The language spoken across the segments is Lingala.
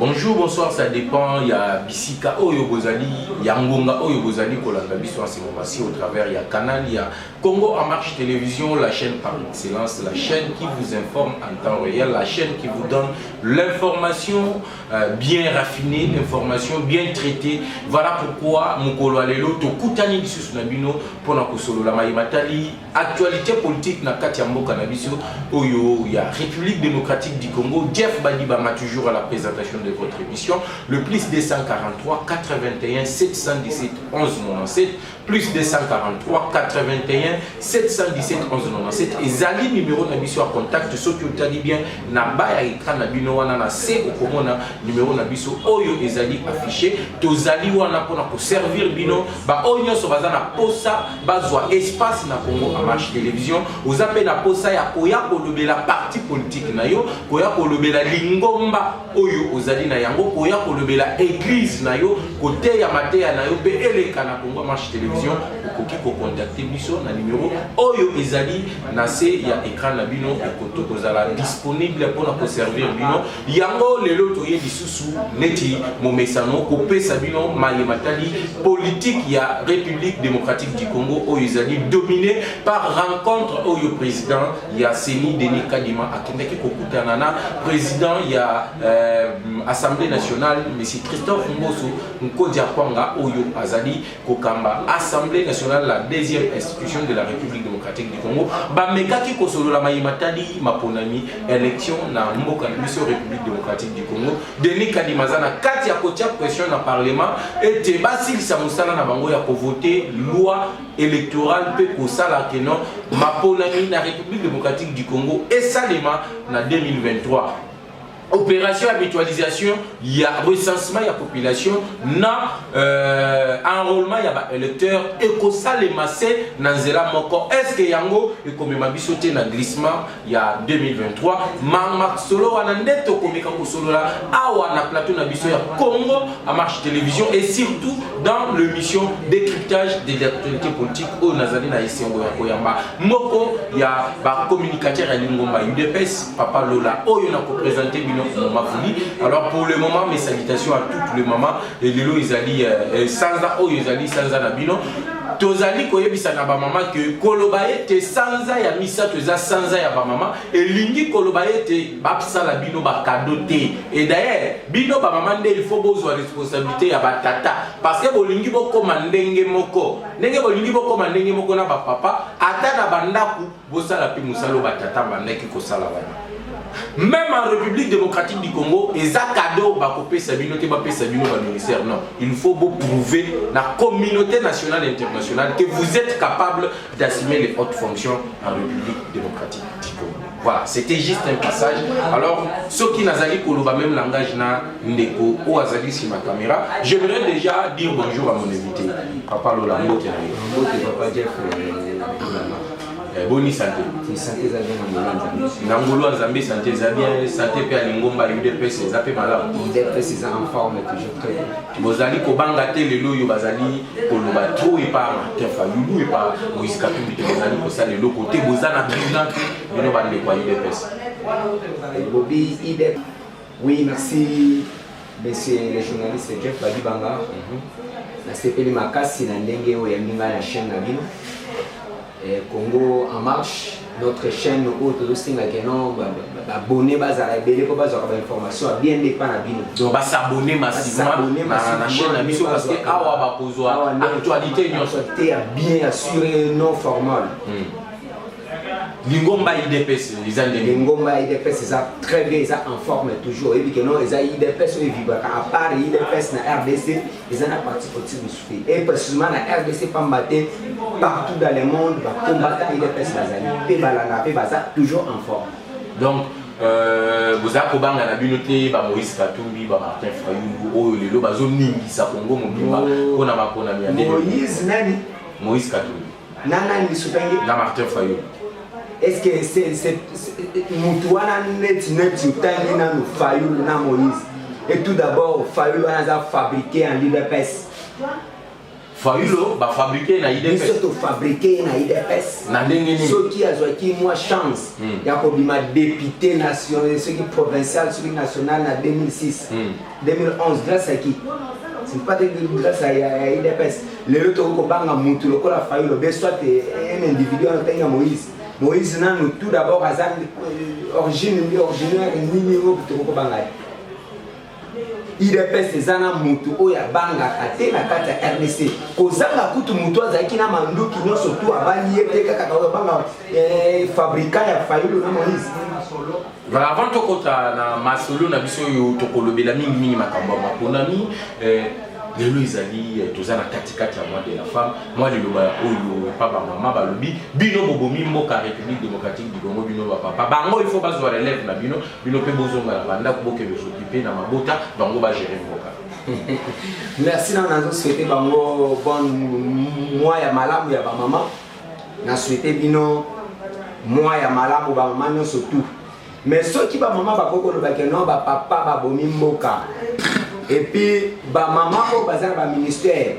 Bonjour, bonsoir, ça dépend. Il y a Bisika Oyo Bozali, il y a Ngonga Oyo Bozali, Kolanda Biso en ce moment-ci au travers. Il y a Canal, il y a Congo en marche télévision, la chaîne par excellence, la chaîne qui vous informe en temps réel, la chaîne qui vous donne l'information bien raffinée, l'information bien traitée. Voilà pourquoi Mukolo Alelo, Tokutani Bisu Nabino, Ponako Solo la Maïmatali, actualité politique na Katiambo Canabiso, Oyo, il y a République démocratique du Congo, Jeff Badibama toujours à la présentation de votre émission, le plus 243 81 717 11 97, plus 243 81 717 11 97, et Zali numéro Nabiso à contact, ceux qui ont dit bien, Naba ya écran Nabino wana na C au Komona numéro Nabiso, Oyo et Zali affiché, to Zali wana pour servir Bino, ba Oyo so bazana posa, bazwa espace na Congo en marche télévision, aux appels à posa ya koya kolobe la parti politique na yo, koya kolobe la lingomba Oyo ozali na yango koya kolobe la église na yo côté ya mateya na yo pe eleka na Congo marche télévision okoki ko contacter biso na numéro Oyo ezali na se ya écran na bino ekoto kozala disponible pour na servir bino yango lelo toye lisusu neti momesano ko pesa bino mayematali politique ya République démocratique du Congo Oyo ezali dominé par rencontre Oyo président ya Seni Denis Kadima akendeki kokutana na président ya Assemblée nationale, M. Christophe Mbosso, Nkodia Kwanga, Oyo Azali, Kokamba, Assemblée nationale, la deuxième institution de la République démocratique du Congo. Bamekaki Kosolo la Maïmatali, Maponami, élection na Mboka Mission République démocratique du Congo. Denis Kadimazana, Katia Kotia, pression dans le Parlement, et Tebasil Samoussala na Bango ya ko voter loi électorale pe Kosala Kenon, Maponami, la République démocratique du Congo, et Salema, na 2023. Opération habitualisation, il y a recensement, il y a population, na enrôlement, il y a électeurs, et que ça les massés, Nanzela Moko, est-ce que Yango, et comme m'a sauté dans glissement, il y a 2023, Mamak Solo, Anandeto, comme Solo là, Awa, na plateau, na biso, il y a Congo, à marche télévision, et surtout dans l'émission décryptage des actualités politiques, au Nazali, na Isengo, Yakoyamba, Moko, il y a communicateur à Lingomba, UDPS, Papa Lola, Oyo, na présenté, alors pour le moment, mes salutations à toutes les mamans. Et Lilo Izali, Sanza, Oh Izali, Sanza Nabino. Tozali koyebisa na ba maman que Kolobaye te Sanza ya misa toza Sanza ya ba maman. Et Lingi Kolobaye te Babsa la bino ba kadote. Et d'ailleurs, bino ba maman il faut besoin responsabilité ya ba tata. Parce que bolingi boko mandenge moko. Nenge bolingi boko mandenge moko na ba papa. Ata na bandaku bosala pi musalo ba tata bandeki ko sala ba. Même en République démocratique du Congo, et ça cadeau bakopé Sabino te bapé Sabino ba ministère non, il faut vous prouver la communauté nationale et internationale que vous êtes capable d'assumer les hautes fonctions en République démocratique du Congo. Voilà, c'était juste un passage. Alors, ceux qui n'azali koloba même langage na ndeko ou azali sur ma caméra, j'aimerais déjà dire bonjour à mon invité. Papa Lolambo Papa Jeff. Boni santé. Santé za bien Nangolo Nzambe santé za bien, santé pe alingomba UDPS za pe malamu. UDPS za en forme toujours très bien. Bozali ko banga te lelo yo bazali koloba trop et pas Martin Fayulu et pas Moïse Katumbi te bozali ko sa lelo côté bozana bilan te no bande kwa UDPS. Bobi IDEP. Oui, merci monsieur le journaliste Jeff Badibanga. Na sepeli makasi na ndenge o ya minga na chaîne na bino. Congo en marche, notre chaîne autre aussi n'a que non abonné bazala belé ko bazala information bien dépend na bino. Donc ba s'abonner massivement na chaîne na biso parce que awa ba kozwa actualité nyonso te bien assuré non formal. Lingomba IDPS les années Lingomba IDPS ça très bien ça en forme toujours et puis que non les IDPS ils vivent à part IDPS na RDC ils en a parti politique souffrir et précisément na RDC pas battre partout dans le monde va combattre IDPS bazali pe balana pe baza toujours en forme. Donc vous avez kobanga na binoté ba Moïse Katumbi ba Martin Fayulu oyo lelo bazo ningi sa Congo mobimba pona makona mi ande Moïse nani Moïse Katumbi nana ni supenge na Martin Fayulu. Est-ce que c'est Moutouana net utangi na no Fayulu na Moïse? Et tout d'abord Fayulu a fabriqué en l'UDPS. Fayulo ba fabriquer na IDPS. Biso to fabriquer na IDPS. Na ndenge nini. Ceux qui a joué moi chance. Ya ko bima député national, ceux qui provincial, ceux qui national na 2006. 2011 grâce à qui? C'est pas grâce à IDPS. Le autre ko banga mutu lokola Fayulo be soit un individu en tenga Moïse. Moïse na nous tout d'abord azan originaire nini ko banga. IDPS ezana mutu oya banga kate na kati ya RDC kozanga kutu mutu azaki na manduki nyonso tu abali yete kaka banga fabricant ya Fayulo na Moïse. Voilà, avant de kota na masolo na biso yo tokolobela mingi makambo maponami lelo ezali tozana katikati ya mois de la femme moi lelo ba oyo pa ba mama balobi bino bobomi mboka République démocratique du Congo bino ba papa bango il faut bazwa relève na bino pe bozonga na banda ko boke s'occuper na mabota bango ba gérer mboka. Merci na nazo souhaiter bango bon mois ya malamu ya ba mama na souhaiter bino mois ya malamu ba mama nyonso tout mais ceux qui ba mama ba koko lo ba keno ba papa ba bomi mboka. Et puis, ba maman au bazar ba ministère.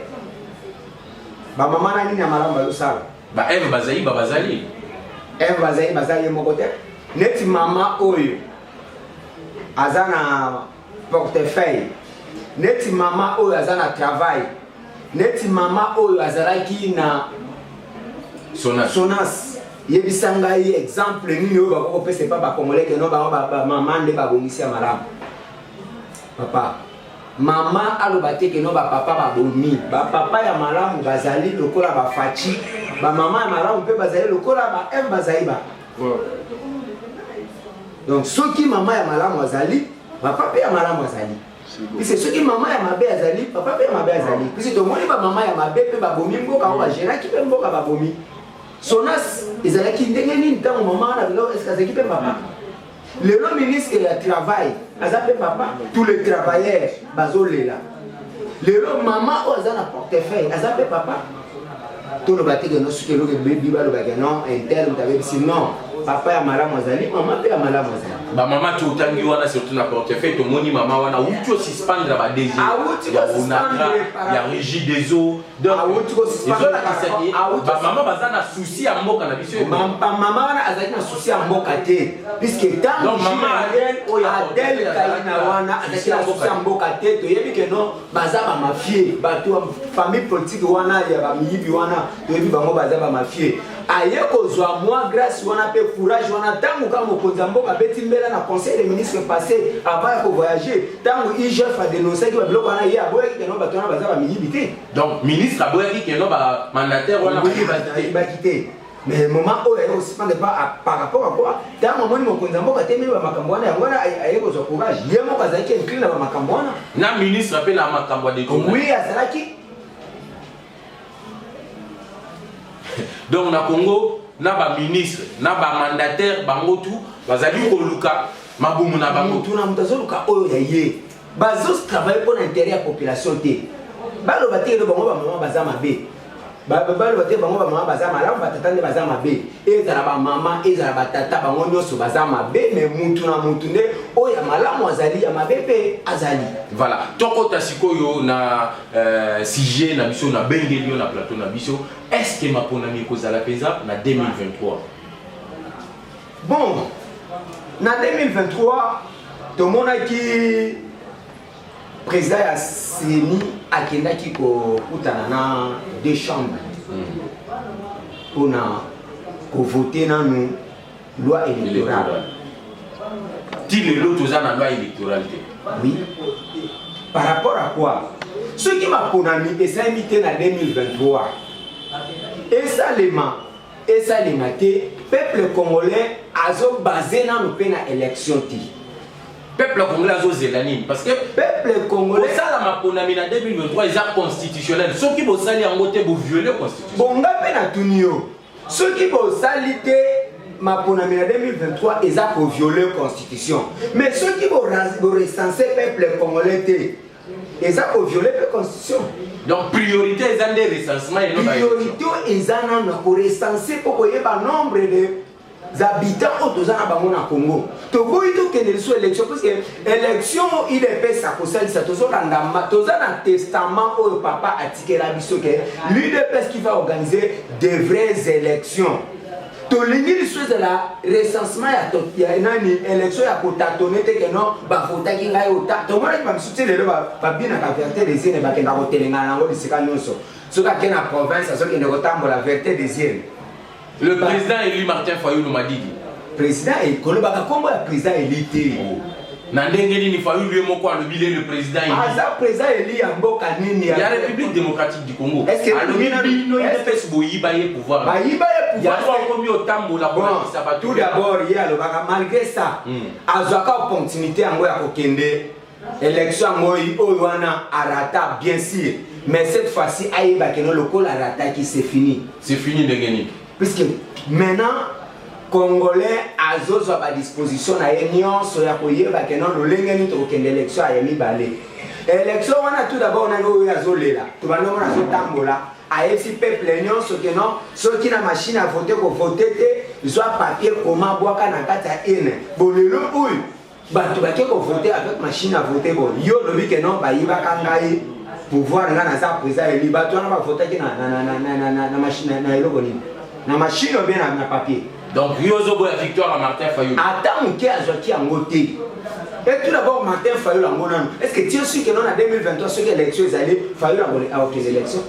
Ba maman na nini na malamba yosala. Ba Eve bazali ba bazali. Eve bazali mokote. Neti maman oyo azana portefeuille. Neti maman oyo azana travail. Neti maman oyo azalaki na Sonas. Yebisanga yi exemple nini oyo ba ko pese pas ba congolais que non ba maman de ba bomisia malamu. Papa Maman alobate que non ba papa ba bomi ba papa ya malamu bazali lokola ba fachi ba maman ya malamu pe bazali lokola ba Eve bazali ba. Donc ceux qui maman ya malamu azali papa pe ya malamu azali. Puis c'est ceux qui maman ya mabe azali papa pe ya mabe azali. Puis c'est tomoni ba maman ya mabe pe ba bomi mboka ba gera ki pe mboka ba bomi. Sonas ezalaki ndenge nini ntango maman na bilo est-ce que pe papa. Le ministre du travail, azapé papa, tous les travailleurs, bazolela. Le maman ozana portefeuille, azapé papa. Tout le bâti que nous sommes le bébé ba le bagano interne t'avais dit non, papa ya mala mozali, maman pe ya mala mozali. Ba maman tu utangi wana surtout na portefeuille to moni maman wana utu suspendre ba désir. Ya onatra, ya régie des eaux. Donc utu suspendre ba maman bazana souci ya mboka na biso. Maman wana azali na souci ya mboka te. Puisque tant donc maman Adel kaina wana azali na souci ya mboka te to yebi que non baza ba mafie, ba to famille politique wana ya ba miyibi wana to yebi bango baza ba mafie. Aye kozwa moi grâce wana pe courage wana tangu kama mokonza mboka beti mbela na conseil des ministres passé avant de voyager tangu IGF a dénoncé que biloko wana ye aboya ki no bato wana baza ba miyibité donc ministre aboya ki no ba mandataire wana ba quitter mais moment où elle aussi pas par rapport à quoi tangu moni mokonza mboka te ba makambo wana yango wana aye kozwa courage ye moko azaki inclin na ba makambo wana na ministre appelle na makambo de oui azalaki. Donc na Congo na ba ministre na ba mandataire bango tout bazali ko luka mabumu na bango tout na mutazo luka oyo ya ye bazos travailler pour l'intérêt ya population te balo baté le bango ba maman baza mabe balo baté bango ba maman baza malamu batata nde baza mabe ezala ba maman ezala batata bango nyonso baza mabe mais mutu na mutu nde oyo malamu azali ya mabe pe azali. Voilà toko tasikoyo na sujet na biso na bengelio na plateau na biso. Est-ce que ma ponami kozala pesa na 2023? Bon, na 2023, tout le monde a qui président a séni à Kendaki ko utanana deux chambres pour voter dans nous loi électorale. Ti le lot aux loi électorale. Oui. Par rapport à quoi? Ce qui m'a ponami et ça imité en 2023. Et ça les peuple congolais a basé dans le élection. Peuple congolais a zélanine parce que peuple congolais ça la maponami en 2023 ils sont constitutionnels. Ceux qui vont salir en côté pour violer la constitution. Bon na tunio. Ceux qui vont salir maponami en 2023 ils ont pour violer la constitution. Mais ceux qui vont recenser peuple congolais ils ont pour violer la constitution. Donc priorité ils ont des recensements et non priorité ils ont pour recenser pour qu'il y ait un nombre de habitants au Tozana Bamona Congo. Togo il que les élections parce que élection il est fait ça pour ça Tozana testament au papa a tiqué la biso que l'UDPS qui va organiser des vraies élections. Tolingi les choses de la recensement il y a une élection à tâtonner que non ba vota qui ngai ota to mona ba msuti lelo ba bina ka vérité des yeux ba kenda ko telenga nango bisika nyonso soka ke na province soka ne kotambo la vérité des yeux. Le président élu Martin Fayulu m'a dit. Président et Kolobaka Kombo le président élu. Nandengeni ni Fayulu moko alobile le président élu. Ah ça président élu ya mboka nini ya. Il y a la République démocratique du Congo. Est-ce que alobino il ne fait boyiba ye pouvoir. Ba yiba ye pouvoir. Il y a trois commis au tambo la bonne qui s'abat. Tout d'abord il y a alobaka malgré ça. Azwaka opportunité yango ya kokende élection ngoyi oywana arata bien sûr. Mais cette fois-ci ayiba que le col arata qui c'est fini. C'est fini Ndengeni. Puisque maintenant Congolais azozo à disposition à union so ya koyeba que non le lengeni to kende élection à yemi balé. Élection on a tout d'abord on a go ya zolela. To ba no na so tambola. A esi peuple union so que non so qui na machine à voter ko voter te soit papier comment boaka na kata ene. Bolelo oy ba to ba ke ko voter avec machine à voter bon. Yo lobi que non ba yiba kangai pouvoir nga na sa président élu ba to na ba voter ki na machine na eloko nini. Na machine ou bien na papier. Donc Riozobo a victoire à Martin Fayulu. Attends qui a joué en côté. Et tout d'abord Martin Fayulu en Monan. Est-ce que tu es sûr que non en 2023 ceux qui élections allés Fayulu a aucune élection?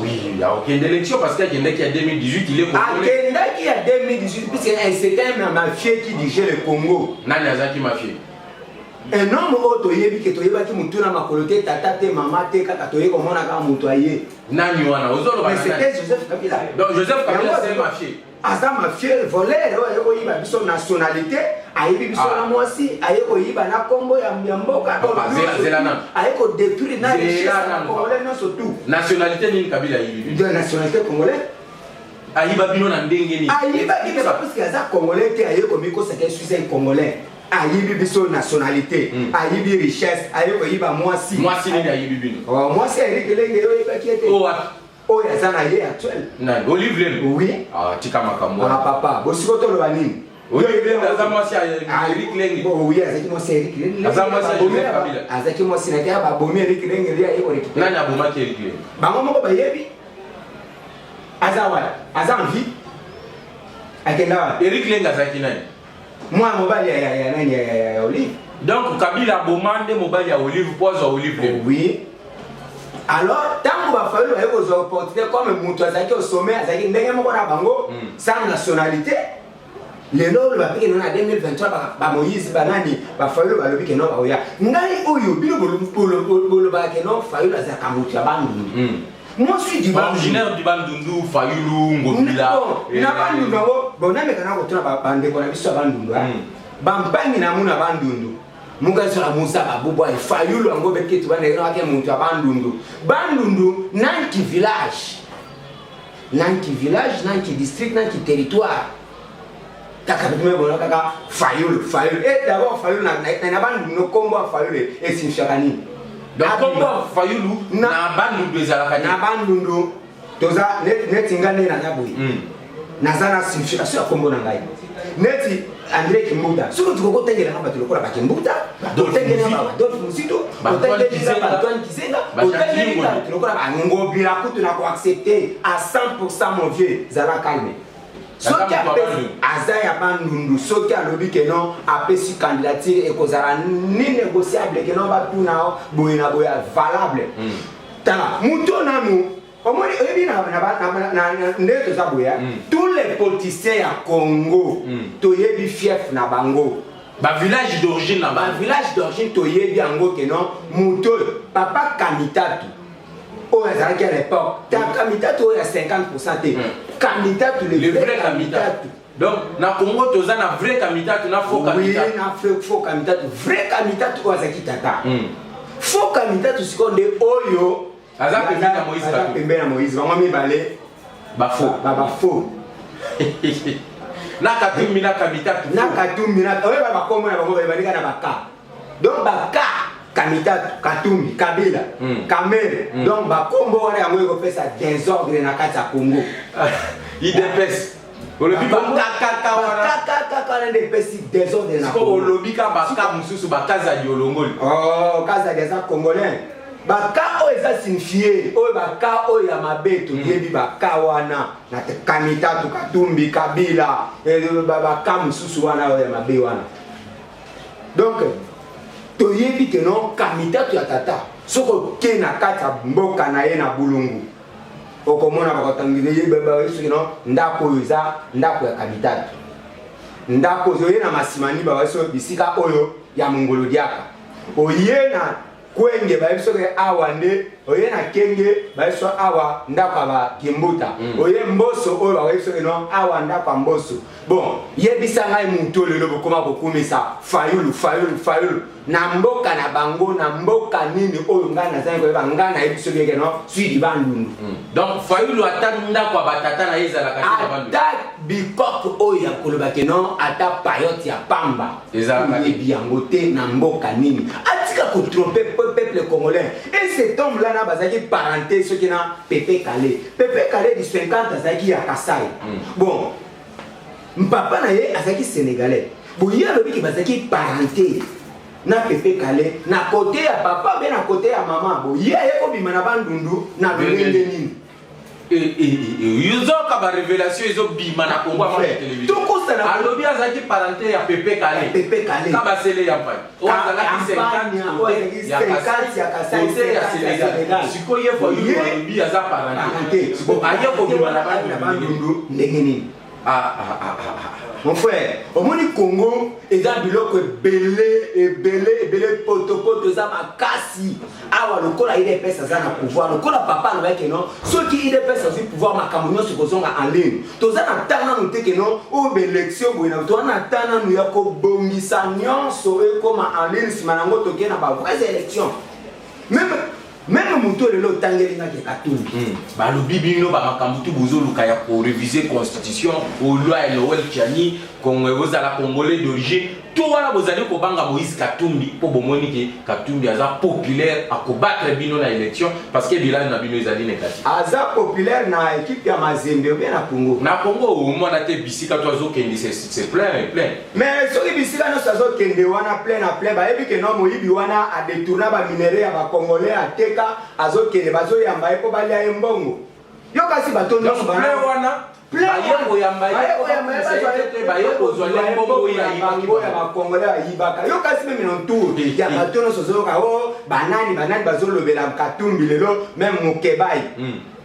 Oui, il n'y a aucune élection parce qu'il y a qui a 2018 il est congolais. Ah qui a 2018 puisque c'est un mafieux qui dirige le Congo. Nani azaki mafieux. Un homme auto yebi que toyeba ki mutu na makolote tata te mama te kaka toye komona ka mutu aye. Nani wana ozolo ba. Mais c'était Joseph Kabila. Donc Joseph Kabila c'est mafieux. Asa mafieux voleur ayeko yiba biso nationalité ayebi biso na mwasi ayeko yiba na kombo ya mboka ayeko détruire na richesse congolais non surtout. Nationalité ni Kabila yibi. De nationalité congolais. Ayiba bino na ndenge ni. Ayiba ki parce que asa congolais te ayeko miko c'est suisse congolais. Ayibi biso nationalité, ayibi richesse, ayeko yiba mwasi. Mwasi ni ayibi bino. Oh mwasi Eric Lenge yo yiba ki était. Oh ya zana ye actuel. Na Olive Lenge. Oui. Ah tika makambo. Ah papa, bosiko to lo banini. Olive Lenge azamwasi Eric Lenge. Bon oui, azaki mwasi Eric Lenge. Azamwasi Joseph Kabila. Azaki mwasi na kia ba bomi Eric Lenge ya yeko récupérer. Nani abomaki Eric Lenge. Bango moko ba yebi. Azawala, azanvi. Akenda Eric Lenge azaki nani? Moi mobile ya nani ya Olive. Donc Kabila bomande mobile ya Olive pozo Olive Lenge. Oui. Alors tant va falloir avoir des opportunités comme mutu azaki au sommet azaki ndenge moko na bango sans nationalité. Les lois va piquer dans 2023 ba Moïse banani va falloir ba lobi que non ba oya. Ngai oyo bino bolo ba que non falloir azaka mutu ya bandu. Moi je suis du originaire du Bandundu Fayulu Ngobila. Na Bandundu ngo boname kana ko tuna ba bande ko na biso Bandundu. Bambangi na muna Bandundu. Munga sala Musa babubo ay Fayulu ngo beke tu bana ina ke muntu Bandundu. Bandundu nanki village. Nanki village, nanki district, nanki territoire. Kaka bime bona kaka Fayulu. Et d'abord Fayulu na Bandundu no kombo Fayulu et signifiant. Donc comment Fayulu na Bandundu ezalaka na Bandundu toza netingane na nyaboyi nazana signification kombo na ngai neti André Kimbuta soko tukoko tengela na bato lokola bakimbuta tengela na Adolphe Musito tengela na Antoine Kizenga tengela na bato lokola bangobila kutu na ko accepter à 100% mon vieux zala calme. Soki aza ya Bandundu soki alobi ke non apesi candidature et kozala ni négociable ke non ba tuna boye na boye valable. Tala muto nanu omoni ebi na ndeto za boya tous les politiciens ya Congo to yebi fief na bango ba village d'origine na ba village d'origine to yebi yango ke non muto papa Kamitatu oh ezalaki à l'époque Kamitatu oyo ya 50% Kamitatu le vrai Kamitatu. Donc na Congo toza na vrai Kamitatu na faux Kamitatu. Oui, na faux Kamitatu. Vrai Kamitatu ozaki tata. Faux Kamitatu sikonde oyo azaka pembena Moïse Katumbi. Azaka pembena Moïse bango mibale ba faux. Ba faux. Na Katumbi na Kamitatu. Na Katumbi na oyo ba kombo na bango balika na baka. Donc baka Kamitatu, Katumbi, Kabila, Kamere. Donc ba kombo wana yango eko pesa désordre na kati ya Congo. IDPS. Olobi bakaka wana. Bakaka wana nde pesi désordre na Congo. Olobi ka baka mususu bakaza di olongoli. Oh, kaza des congolais. Baka o eza signifié, o baka o ya mabeto yebi baka wana na Kamita Katumbi Kabila baka mususu wana o ya mabe wana. Donc to yebi que non Kamita tu ya tata soko ke na kata mboka na ye na bulungu okomona bakotangile ye baba yesu no ndako eza ndako ya Kamita ndako zo ye na masimani baba so bisika oyo ya mongolo diaka oye na kwenge bayiso ke awa nde oye na kenge bayiso awa ndako ba kimbuta oye mboso oyo bayiso ke no awa ndako mboso bon yebisa ngai muntu lelo bokoma kokumisa fayulu na mboka na bango na mboka nini oyo ngai na zango ba ngai na yebiso ke no suidi bandundu donc fayulu atanda kwa batata na ezala kati bandu ata bikoko oyo ya koloba ke no ata payote ya pamba ezala biango te na mboka nini atika ko tromper peuple congolais et cet homme là na bazaki parenté ce qui na Pepe Kale du 50 azaki ya Kasai bon mpapa na ye azaki sénégalais bon ye alobi ki bazaki parenté na Pepe Kale na côté ya papa be na côté ya maman bon ye ko bima na bandundu na lolenge nini yuzo ka ba révélation izo bima na Congo à la télévision alobi azaki parenté ya Pepe Kale ka ba sele ya pai o azala ki 50 ya Kasai ya Sénégal siko ye fo yu alobi aza parenté bon aye ko bima na bandundu ndenge nini mon frère au moni Congo eza biloko ebele poto za makasi awa lokola ide pesa za na pouvoir lokola papa no yake no soki ide pesa zi pouvoir makambo nyonso kozonga en ligne toza na tana no teke no o élection boina to na tana no ya ko bongisa nyonso ekoma en ligne sima nango toke na ba vraies élections même muto lelo tangeli na ke Katumbi balobi bino ba makambo tu bozoluka ya ko réviser constitution o loi Noël Tiani Congo la congolais d'origine tout wana bozali ko banga Moïse Katumbi po bomoni ke Katumbi aza populaire à combattre bino na élection parce que bilan na bino ezali négatif aza populaire na équipe ya Mazembe bien na Congo au moins na te bisika to azo kendi c'est plein mais soki bisika no sazo kende wana plein ba ebi ke no moyibi wana a détourner ba minerais ya ba congolais a teka azo kende bazo yamba epo bali ya mbongo yo kasi bato no plein wana bayeko yamba bayeko zwa mbongo ya ba congolais ayibaka yo kasi meme no tour ya bato no sozo ka o banani bazo lobela Katumbi lelo même Mokebai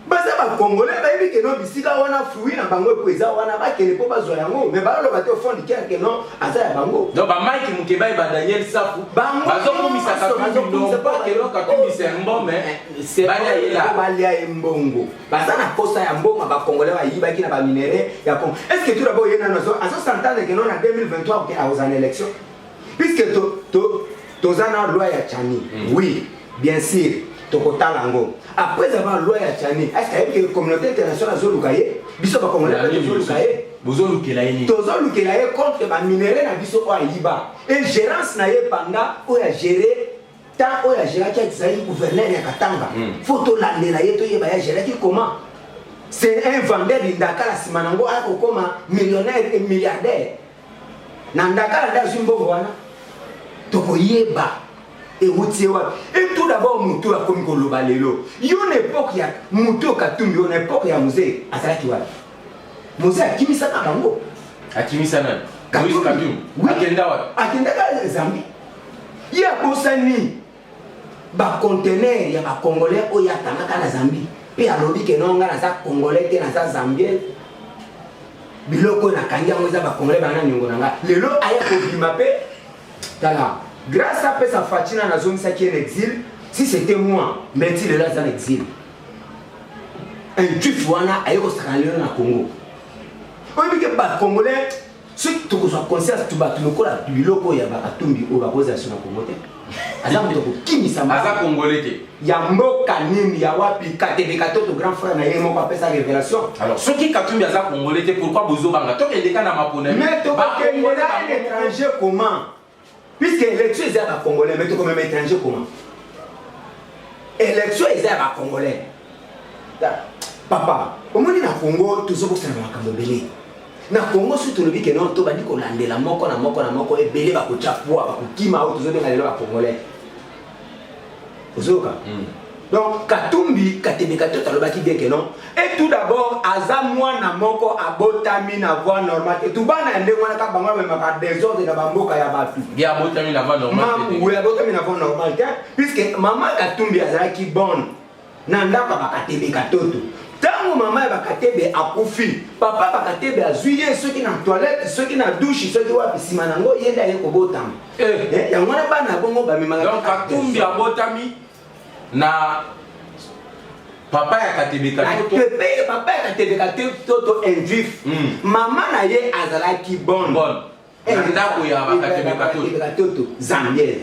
baza ba congolais ba yebi ke no bisika wana fruit na bango ko eza wana ba kele po bazwa yango mais ba lo ba te fond ke no aza ya bango donc ba Mike Mokebai ba Daniel Safu bazo komisa Katumbi no pas que lo Katumbi c'est mbongo mais ba ya mbongo baza na posa ya mbongo ba congolais ba yiba ki na ba minerais ya Congo est-ce que tout d'abord yena no azo s'entendre que non en 2023 que aux élections puisque to zana loi ya Chani oui bien sûr tokotalango après avoir loi ya Chani est-ce que la communauté internationale zolukaye biso ba congolais zolukaye bozolukela yini tozolukela ye contre ba minerais na biso o ayiba et gérance na ye panda o ya gérer tant o ya gérer qui est gouverneur ya Katanga photo landela ye to yeba ya gérer qui comment c'est un vendeur d'Indakala simanango a kokoma millionnaire et milliardaire na Ndakala nda zimbo wana tokoyeba et tout d'abord mutu a komi koloba lelo yo na époque ya mutu Katumbi yo na époque ya musée azalaki wa musée akimisa na bango akimisa na Moïse Katumbi akenda ka Zambie ya bosani ba conteneur ya ba congolais o ya tangaka na Zambie pe alobi ke nonga na za congolais te na za zambien biloko na kangia ngoza ba congolais bana nyongo nanga lelo aya ko bima pe tala grâce à sa fatina na zone qui est en exil si c'était moi mais il est là en exil un juif wana ayoko sakalelo na Congo obi ke ba congolais ceux qui to so conscience to ba to kola biloko ya ba Katumbi o ba poza sur na Congo te azam to kimisa ma aza congolais te ya mboka nini ya wapi katebeka to grand frère na yemo pa pesa révélation alors ceux qui Katumbi aza congolais te pourquoi bozo banga to kendeka na mapona mais to ba étranger comment puisque l'élection est à Congolais, mais tu comme étranger comment? L'élection est à Congolais. Papa, au moins dans Congo, tout ça pour ça na Cambodge. na Congo surtout le bique non to bandi ko landela moko na moko ebele ba ko chapua ba ko kima o to zo benga lelo ba congolais ozoka donc Katumbi Katebe Katoto alobaki bien que non et tout d'abord aza mwana moko abotami na voie normale tout bana ndenge wana ka bango ba ka désordre na bamboka ya batu bien abotami na voie normale oui abotami na voie normale puisque maman Katumbi azalaki bonne na ndako ba Katebe Katoto tango maman ya Bakatebe akufi papa Bakatebe azuye soki na toilette soki na douche soki wapi sima nango yenda ye kobotama yango wana bana bongo bamemaka donc Katumbi abotami na papa ya Katebe Katoto papa ya Katebe Katoto un juif maman na ye azalaki bonne na ndako ya Katebe Katoto zambier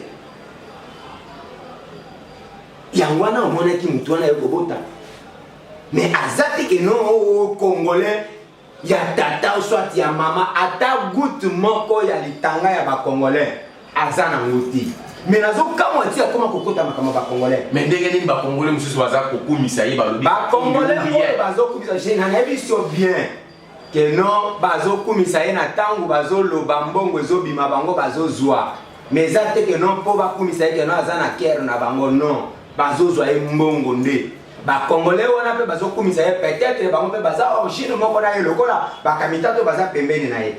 yango wana omonaki mutu wana ye kobota mais azati ke non congolais ya tata soit ya mama ata goutte moko ya litanga ya ba congolais azana ngoti mais nazo kamwa ti akoma kokota makama ba congolais mais ndenge nini ba congolais mususu baza kokumisa ye balobi ba congolais bazo kumisa je na ebiso bien que non bazo kumisa ye na tangu bazo loba mbongo ezobima bango bazo zwa mais azate ke non po ba kumisa ye ke non azana cœur na bango non bazo zwa ye mbongo nde ba congolais wana pe bazo kumisa ye peut-être bango pe baza origine moko na ye lokola ba kamita to baza pembeni na ye.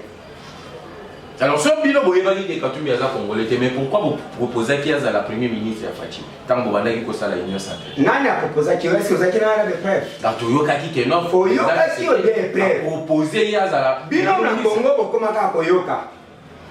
Alors ce bilan boyebaki ke Katumbi aza congolais mais pourquoi vous proposez qu'il y a la première ministre ya Fachi tant bobandaki ko sala union sacrée nani a proposé que est-ce que vous avez na des preuves donc yoka ki ke non faut yoka ki o des preuves proposer ya la bilan na Congo bokoma ka koyoka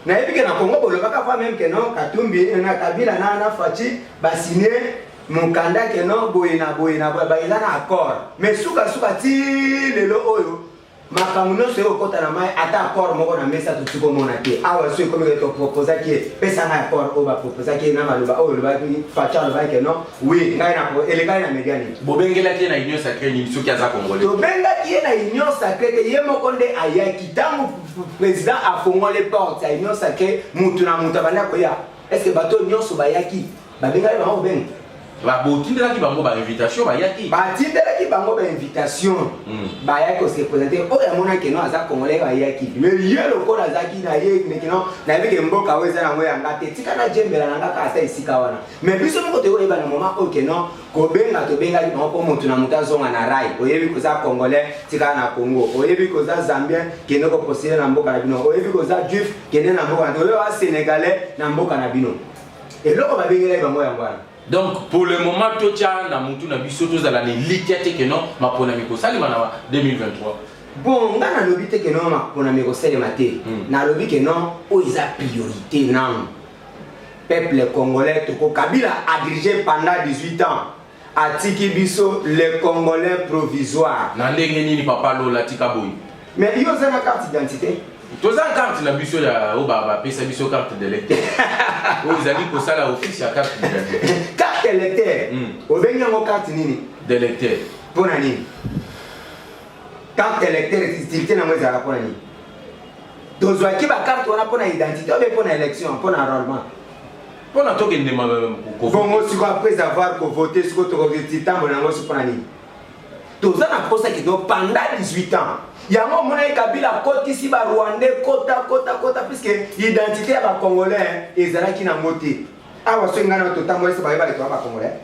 na ebike na Congo bolobaka fa même que non Katumbi na Kabila na Fachi ba signer mon candidat que non boyena ba ilana accord mais suka ti lelo oyo makamuno se okota na mai ata accord moko na mesa to tuko mona te awa so comme que to proposer que pesa na accord o ba proposer que na maloba o loba ki facha loba que non oui ngai na ele ngai na mediani bobengela tie na union sacrée ni soki aza congolais to benga tie na union sacrée te ye moko nde ayaki tango président afongo les portes ya union sacrée mutu na mutu bana ko ya est-ce que bato nyonso bayaki babenga ba o benga ba botindelaki bango ba invitation bayaki batindelaki bango ba invitation bayaki se présenter o ya mona keno aza congolais bayaki mais ye lokola azaki na ye nekino na yebike mboka weza na ngo ya ngate tika na jembela na ngaka ata isika wana mais biso moko te oyeba na moment o keno kobenga to benga bango po mutu na mutu azonga na rai oyebi koza congolais tika na Congo oyebi koza zambien keno ko posile na mboka na bino oyebi koza juif keno na mboka na oyebi wa sénégalais na mboka na bino eloko babengela bango yango wana. Donc pour le moment tocha na mutu na biso tozala ni likiate que non mapona miko salima na 2023 bon ngana lobi te que non mapona miko salima te na lobi que non o isa priorité non peuple congolais to Kabila a dirigé pendant 18 ans atiki biso les congolais provisoires na ndenge nini papa lola tika boy mais yo za na carte d'identité toza carte na biso ya o baba pesa biso carte d'électeur vous allez ko sala office ya carte d'identité carte d'électeur o benga ngo carte nini d'électeur pona nini carte d'électeur utilité na mweza pona nini dozo ki ba carte wana pona identité o be pona élection pona enrôlement pona to kende ma ko bongo siko après avoir ko voter siko to ko titambo na ngo pona nini toza na posa ki do pendant 18 ans yango mona Kabila kotisi ba Rwandais kota puisque identité ya ba congolais ezalaki na ngote awa so ngana to tambo ese ba ba to ba congolais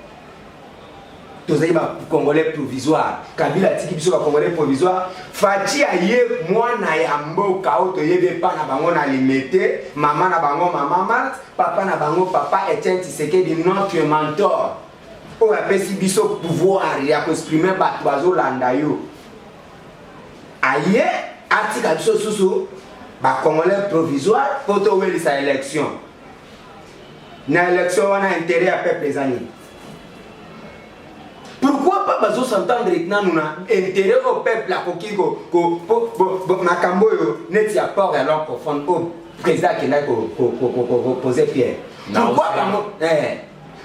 tozali ba congolais provisoire Kabila tiki biso ba congolais provisoire Fachi aye mwana ya mboka auto yebe pa na bango na limité mama na bango mama Marthe papa na bango papa Etienne Tshisekedi notre mentor o apesi biso pouvoir ya ko exprimer ba bazo landa yo aye atika biso susu ba congolais provisoire poto weli sa élection na élection wana intérêt à peuple zani pourquoi pas bazo s'entendre nanu na intérêt au peuple a kokiko ko makambo yo neti ya port ya leur profond au président qui n'a ko poser pierre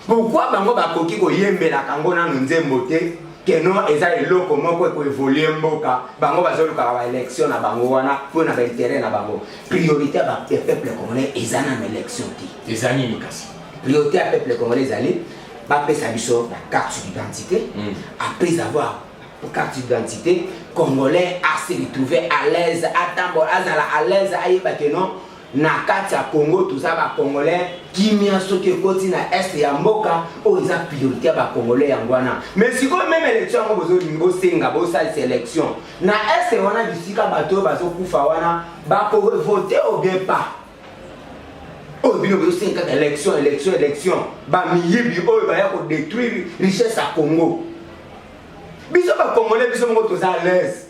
pourquoi bango bakoki ko yembela kango nanu nzembo te que non eza eloko moko ko évoluer mboka bango bazoluka ba élection na bango wana pour na intérêt na bango priorité ba peuple congolais eza na élection ti ezani ni kasi priorité à peuple congolais ezali ba pesa biso la carte d'identité après avoir carte d'identité, Congolais a se retrouvé à l'aise, à l'aise, non, na carte à Congo, tout ça, va Congolais, qui m'a sauté côté na Est et Mboka, où ils ont priorité à Congolais en Guana. Mais si vous même élection, vous avez une singa, vous avez sélection. Na Est et on a vu bateau, bateau, Koufawana, bah pour voter ou bien pas. Oh, bien, vous avez élection, bah, miyibi, oh, il va y avoir détruire richesse à Congo. Biso ba Congolais biso mo to à l'aise.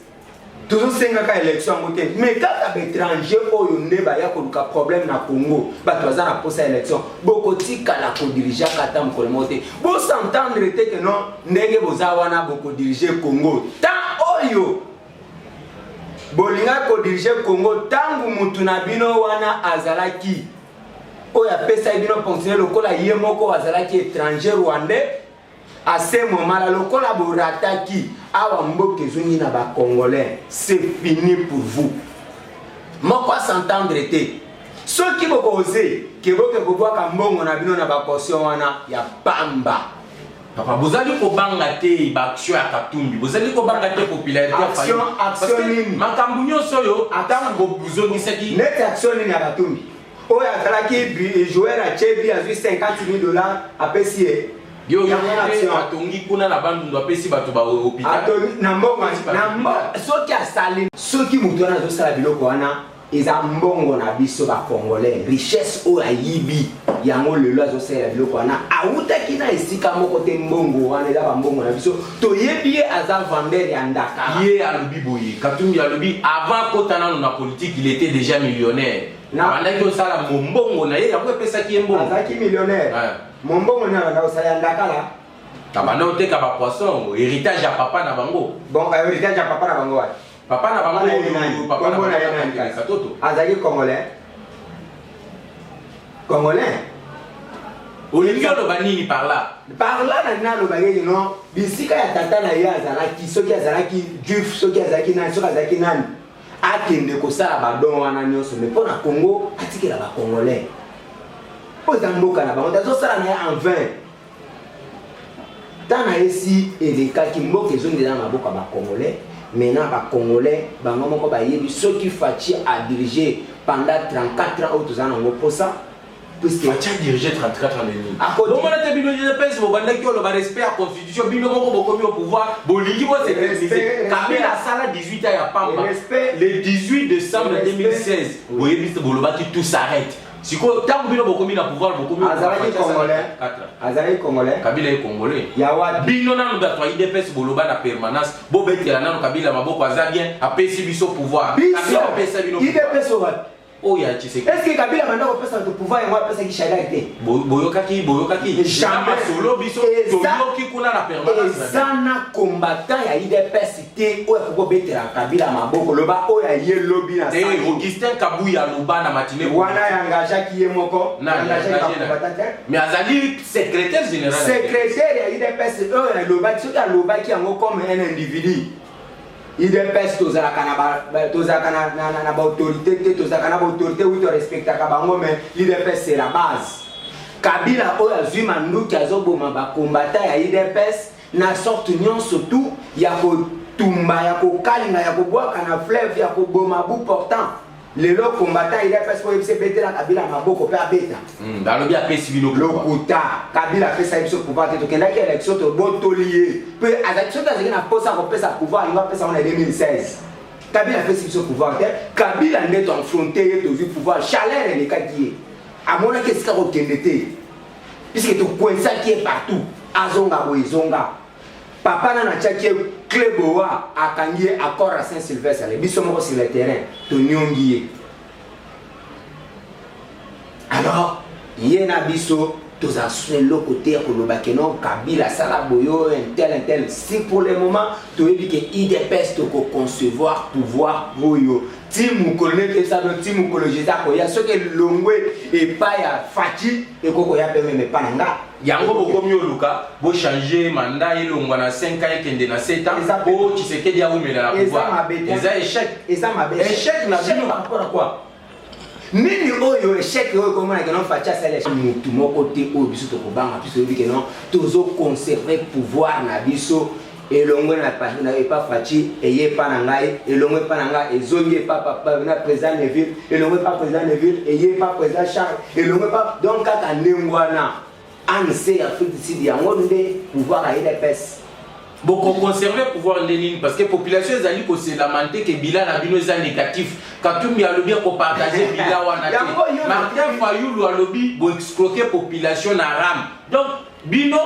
Toujours senga ka élection moté. Mais quand ta étranger oyo ndeba ya ko luka problème na Congo, ba to za na posa élection. Boko tika la ko diriger kata mko moté. Bo s'entendre te que non ndenge boza wana boko diriger Congo. Tant oyo bolinga ko diriger Congo tangu mutu na bino wana azalaki. Oya pesa bino fonctionner lokola yemoko azalaki étranger rwandais. À ce moment-là, le collaborateur qui a un na ba Congolais, c'est fini pour vous. Moi, quoi s'entendre était ceux qui vont oser, qui vont voir qu'un bon on a vu na ba portion wana ya pamba. Papa, vous allez ko bangate action à Katumbi, vous allez ko bangate popularité action nini. Makambunyo soyo, attends go buzoni seki. Net action nini à Katumbi. Oya kala ki joueur à Chebi a vu $50,000 à PCA. Yo atongi kuna na bandu ndo apesi bato ba hôpital na mbongo soki asali soki mutu wana azosala biloko wana eza mbongo na biso ba Congolais richesse oyo ayibi yango lelo azosala biloko wana awutaki na esika moko te mbongo wana eza ba mbongo na biso toyebi ye aza vendeur ya ndaka ye alobi boye Katumbi alobi avant kotana na politique il était déjà millionnaire bandaki osala mbongo na ye yango epesaki ye mbongo azaki millionnaire mon bon on a aussi un dakala. Tabana ote ka ba poisson, héritage à papa na bango. Bon, héritage à papa na bango. Papa na bango, papa na bango. Katoto. Azali Congolais. Congolais. Olivier lo banini par là. Par là na lo bagé non. Bisika ya tata na ya azalaki, soki azalaki juif, soki azalaki nan, soki azalaki nan. Akende ko sala ba don wana nyonso, mais pour na Congo, atikela ba Congolais. Aux Amboka na bango tazosala na en vain. Tana esi eleka ki mboka ezongi na maboko ba Congolais, maintenant ba Congolais bango moko ba yebi soki Fachi a dirigé pendant 34 ans au tozana ngo posa puisque Fachi a dirigé 34 ans de nuit. Bon on a te bino de pèse bo banda ki o le respect à constitution bino moko boko mi au pouvoir bolingi bo c'est réalisé. Kabila sala 18 ans ya pamba. Le 18 décembre 2016 bo yebi ce boloba qui tout s'arrête. Si tant que vous avez le pouvoir, vous avez le Congolais. Kabila est Congolais. Yawa bino na nga toi IDPS boloba na permanence. Bo betela na Kabila maboko aza bien, apesi biso pouvoir. Kabila pesa bino. IDPS owa. Oh ya Tshisekedi. Est-ce que Kabila manda ko pesa le pouvoir et moi pesa ki shagarité? Boyokaki. Jamais solo biso toyoki kuna na permanence. Ezana combattant ya IDPS te o ko betela Kabila maboko loba o ya ye lobby na sa. Augustin Kabuya loba na matinée. Wana engagé ki ye moko. Mais azali secrétaire général. Secrétaire ya IDPS o ya loba soki ya loba ki yango comme un individu. IDPS tozalaka na ba autorité te tozalaka na ba autorité oui to respectaka bango mais l'IDPS c'est la base. Kabila oyo azwi manduki azoboma ba combattant ya IDPS na sorte nyonso tout ya kotumba ya kokalinga ya kobwaka na fleuve ya koboma bout portant lelo combattant IDPS po yebise betela Kabila maboko pe abeta balobi apesi bino lokuta Kabila pesa biso pouvoir te tokendaki élection to botolier pe azaki azaki na posa kopesa pouvoir il va pesa en 2016 Kabila pesa biso pouvoir te Kabila ndeto affronter ye to pouvoir chaleur le kaki amona ke sika ko kendete puisque to coinça qui est partout azonga boizonga papa na tchaki Kleboa akangi accord à Saint-Sylvestre les biso moko sur le terrain to nyongi alors yena biso toza le côté ko lobake non Kabila sala boyo un tel si pour le moment to yebi que IDPS to concevoir pouvoir boyo timu colonel que ça do timu cologisa ko ya soki longwe et pas ya Fachi et koko ya peme me pananga yango bokomi oluka bo changer mandat elongwa na 5 ans ekende na 7 ans bo Tshisekedi a umela la pouvoir eza échec et ça m'a échec na bino par rapport à quoi nini oyo échec oyo comme na non Fachi sala mutu moko te oyo biso to kobanga biso yebi que non tozo conserver pouvoir na biso et l'ongwe na pas Fachi et yé pas nangai et l'ongwe pas nangai et zongi pas président Neville et l'ongwe pas président Neville et yé pas président Charles et l'ongwe pas donc kaka nengwana an se Afrique du Sud yango nde pouvoir à IDPS. Beaucoup conserver pouvoir Lénine parce que la population est allée se lamenter que bilan a bino est négatif. Quand tout le bien qu'on partager bilan wana te. Martin Fayoulou a lobby pour excloquer population na ram. Donc bino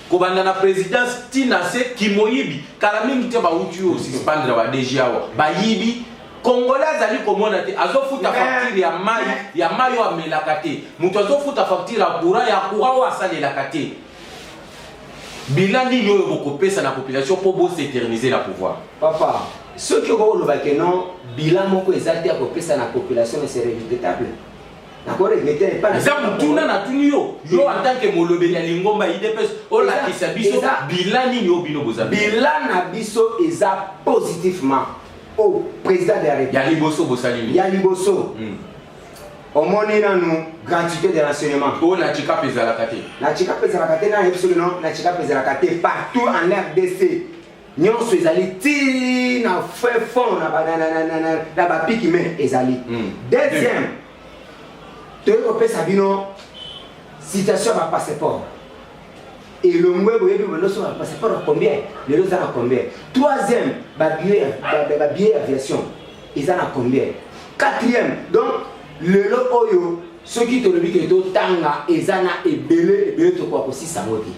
kobanda na présidence tinase kimoyibi kala mingi te ba utu o suspendre ba DGA ba yibi Congolais ali komona te azofuta facture ya mayo amelaka te. Mutu azofuta facture ya courant wa asalelaka te. Bilan ni yo bokopesa na population pour s'éterniser la pouvoir. Papa, ce que vous voulez que non, bilan moko ezati à kopesa na population c'est regrettable. D'accord, regretter pas. Ça mutuna na tuni yo en tant que molobe ya lingomba IDPS o la kisabiso bilan ni yo bino boza. Bilan na biso eza positivement au président de la République. Ya liboso bosalimi. Ya liboso. Au moins nous gratuité de l'enseignement. Oh na chika pesa la kate. Na chika pesa la kate na absolument na chika pesa la kate partout en RDC. Nyonso ezali ti na fait fond na ba piki mais ezali. Deuxième. Tu pesa bino citation ba passeport. Et le mwe boyebi bono so ba passeport combien? Les deux à combien? Troisième, ba billet aviation. Ils en a combien? Quatrième. Donc le lot oyo ceux qui te le disent que tanga ezana ebele to kwa kosi sangoti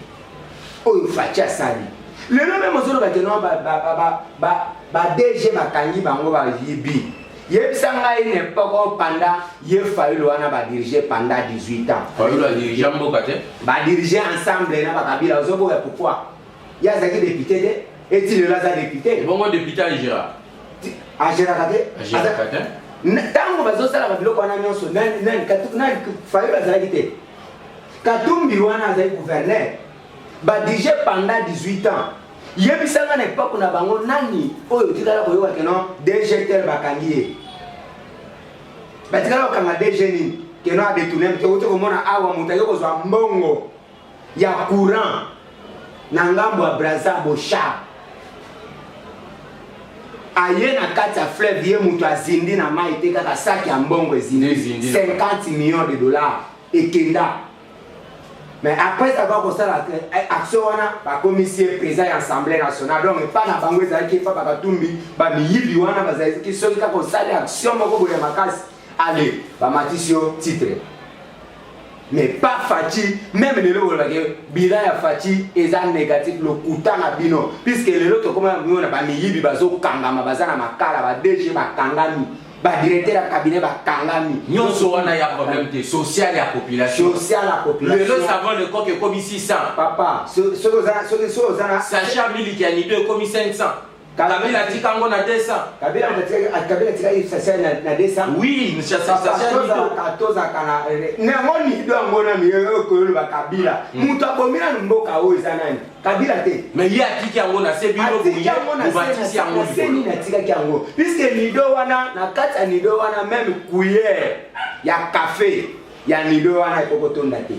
oyo facha sali le lot même ozolo ba kenon ba DG bakangi bango ba yibi yebisanga ine poko panda ye Fayulu wana ba diriger pendant 18 ans Fayulu a dirigé mboka te ba diriger ensemble na ba kabila ozoko ya pourquoi ya zaki député et il est là député bon député à Gérard tango bazosala babiloko wana nyonso Fayulu azalaki te Katumbi wana azali gouverneur badirige pendant 18 ans yebisanga na epoke na bango nani oyo tikala koyoka keno DG tel bakangi ye batikala kokanga DG nini keno adetourne mte ote komona awa moto aye kozwa mbongo ya courant na ngambo ya Brazza Bochar aye na kati ya fleuve ye mutu azindi na mai te kaka saki ya mbongo ezindi 50 millions de dollars ekenda mais après avoir kosala action wana bakomisi président ya assemblée nationale donc pas na bango ezalaki fa bakatumbi bamiyibi wana bazalaki soki kaka kosala action moko boye makasi allez bamatisi yo titre mais pas Fachi même les lots bilan ya Fachi eza négatif le kuta na bino puisque les lots comme on a ba miyibi bazo kangama bazana makala ba DG ba kangami ba directeur ya cabinet ba kangami nyonso wana ya problème de social ya population le lot savant le coq est comme 600 papa ce Sacha Miliki a ni 2 comme 500 Kabila tikango na 200 Kabila tika sasa na 200 oui monsieur Sacha 14 kana nemoni do ngona miyo ko yo ba Kabila mutu abomina mboka o eza nani Kabila te mais il y a qui yango na se bino ku batisi yango seni na tika yango puisque nido wana na kati ya nido wana même cuillère ya café ya nido wana ekokotonda te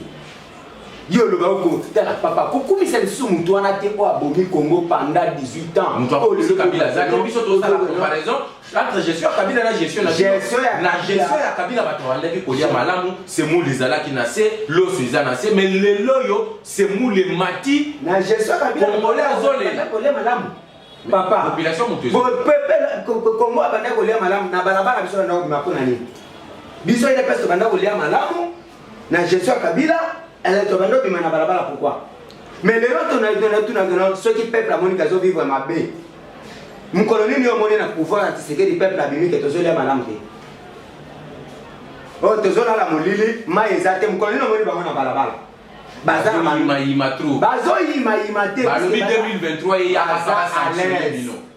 yo le bako tala papa kokumisa lisumu to wana te ko abomi Congo pendant 18 ans o le Kabila za biso to sala comparaison entre gestion Kabila na gestion na gestion ya Kabila bato bandaki kolia malamu c'est mou les alaki na se lo suzana se mais le loyo c'est mou les mati na gestion Kabila congolais azolela kolia malamu papa population mutu Congo abanda kolia malamu na balabala biso na mapona nini biso ile pesa banda kolia malamu na gestion Kabila elle est tombée dans le balabala pourquoi mais les autres on a ceux qui peuple la Monica zo vivre ma bé mon colonel ni omone na pouvoir antiséquer du peuple abimi que tozo le malam te oh tozo la molili ma ezate mon colonel omone bango na balabala baza ma trop bazo ima te ba 2023 et ya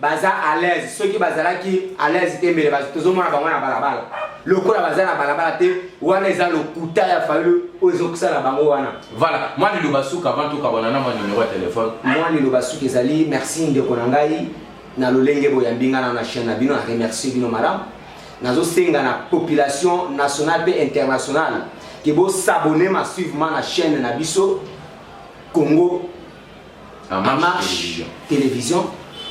baza à l'aise ceux qui bazala qui à l'aise te mais bazo tozo mona bango na balabala lokola baza na balabala te wana eza lokuta ya Fayulu ozokusala bango wana voilà moi le basuka avant tout kabona na mon numéro de téléphone moi le basuka ezali merci ndeko na ngai na lolenge boyambinga na chaîne na bino na remercier bino madame nazo senga na population nationale et internationale qui bo s'abonner massivement na chaîne na biso Congo En Marche Télévision.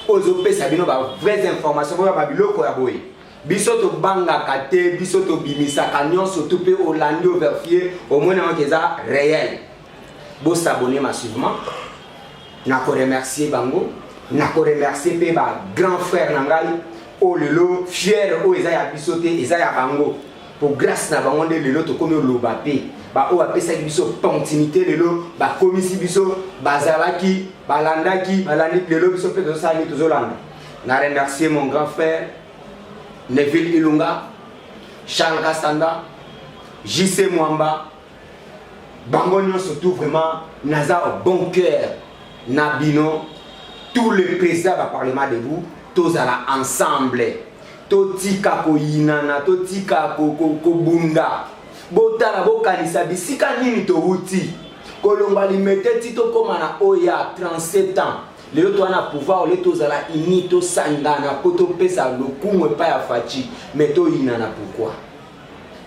Ozope Sabino ba vraies informations ba biloko ya boye. Biso to banga kate, biso to bimisa kanyon surtout pe Orlando vérifier au moins que ça réel. Bo s'abonner massivement. Na ko remercier bango, na ko remercier pe ba grand frère nangai o lelo fier o eza ya biso te eza ya bango. Pour grâce na bango de lelo to kono lobape. Ba o apesa biso continuité lelo ba komisi biso bazalaki balandaki balandi lelo biso pe to sali to zolanda. Na remercier mon grand frère Neville Ilunga, Charles Kastanda, JC Mwamba, Bangonio surtout vraiment naza au bon cœur, Nabino, tous les présidents du Parlement debout, tous à la ensemble, totika ko yinana, totika ko bunda, botala bokanisa bisika nini to wuti, kolomba limete tito komana oya 37 ans. Les autres ont pouvoir, les autres ont inito sangana, poto pesa le coup pas ya fachi, mais to inana pourquoi?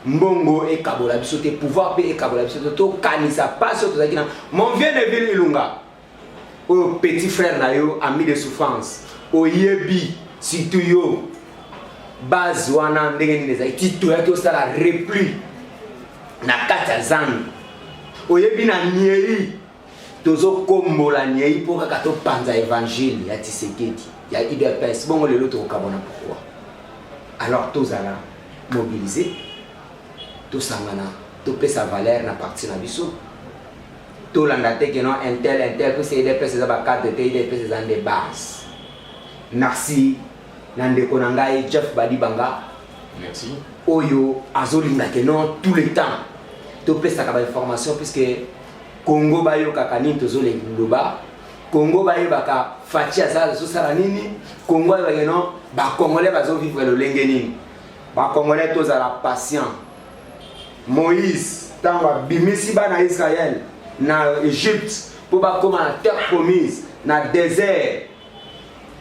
Mbongo et kabola bisote pouvoir et kabola bisote to kanisa pas sur to zakina. Mon vieux Neville Ilunga, au petit frère na yo ami de souffrance, au yebi surtout yo base wana ndenge ni za titre ya to sala repli na kata zan. Au yebi na nieri tozo kombola nyei pour kaka to panza évangile ya Tshisekedi ya IDPS bongo lelo to kabona pourquoi alors tozala mobiliser to sangana to pesa valeur na parti na biso to landa te que non intel que c'est IDPS za ba carte de IDPS za de base. Merci nande konangai Jeff Badibanga, merci oyo azolinga que non tout le temps to pesa ka information puisque Congo bayo kakani tozole loba Congo bayo baka fatia za sala nini Congo bayo non ba congolais bazo vivre le lenge nini ba congolais tozala patient. Moïse tanga bimisi ba na Israël na Égypte pour ba koma na terre promise na désert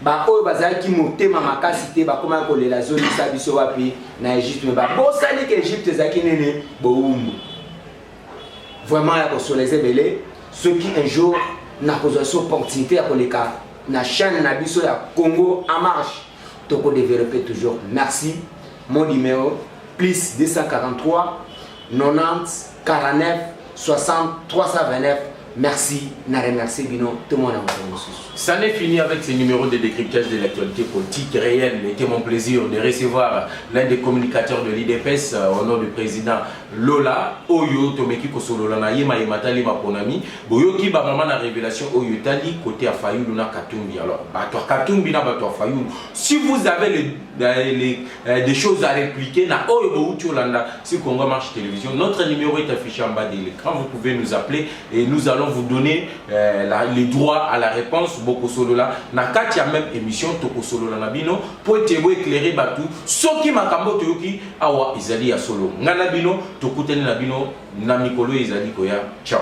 ba oyo bazaki motema makasi te ba koma ko lela zone sa biso wapi na Égypte mais ba bosali ke Égypte zaki nene boumbu. Vraiment, sur les ébélés, ceux qui un jour n'ont pas d'opportunité à la chaîne Nabiso ya Congo en marche, tu peux développer toujours. Merci. Mon numéro, plus 243 90 49 60 329. Merci. Na remercie Bino. Tout le monde a remercié. Ça n'est fini avec ces numéros de décryptage de l'actualité politique réelle. C'était mon plaisir de recevoir l'un des communicateurs de l'IDPS au nom du président Lola Oyo Tomeki Kosolola na yema yematali ma ponami boyoki ba maman na révélation Oyo tali côté à Fayulu na Katumbi. Alors bato Katumbi na bato Fayulu, si vous avez des choses à répliquer na Oyo Bouti Olanda sur Congo Marche Télévision, notre numéro est affiché en bas de l'écran, vous pouvez nous appeler et nous allons vous donner les droits à la réponse. Boko Solola na kati ya même émission Toko Solola Nabino pour être éclairer batou soki makambo toyoki awa izali ya solo ngana bino tokuteni na bino na mikolo izali koya. Ciao.